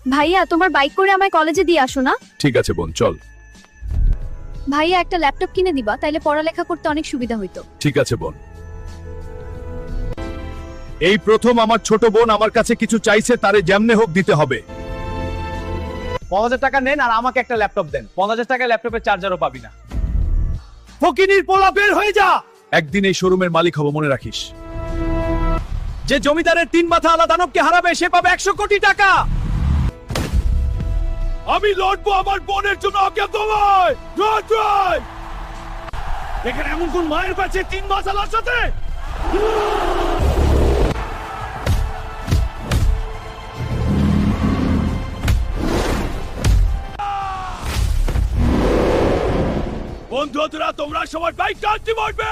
ভাইয়া তোমার বাইক করে আমায় কলেজে দিয়ে আসো না। ঠিক আছে বোন, চল। ভাইয়া একটা ল্যাপটপ কিনে দিবা, তাইলে পড়ালেখা করতে অনেক সুবিধা হইতো। ঠিক আছে বোন। এই প্রথম আমার ছোট বোন আমার কাছে কিছু চাইছে, তারে যেমনে হোক দিতে হবে। 5000 টাকা নেন আর আমাকে একটা ল্যাপটপ দেন। 5000 টাকায় ল্যাপটপের চার্জারও পাবি না। ফকিনীর পোলা, বের হয়ে যা। একদিন এই শোরুমের মালিক হব, মনে রাখিস। যে জমিদারের 3 মাথা আলা দানবকে হারাবে সে পাবে 100 কোটি টাকা। আমি লড়বো আমার বোনের জন্য অজ্ঞাতনায়। এখানে এমন কোন মায়ের কাছে 3 মাস আলার সাথে। বন্ধুরা তোমরা সবাই বাইক টানতে পারবে।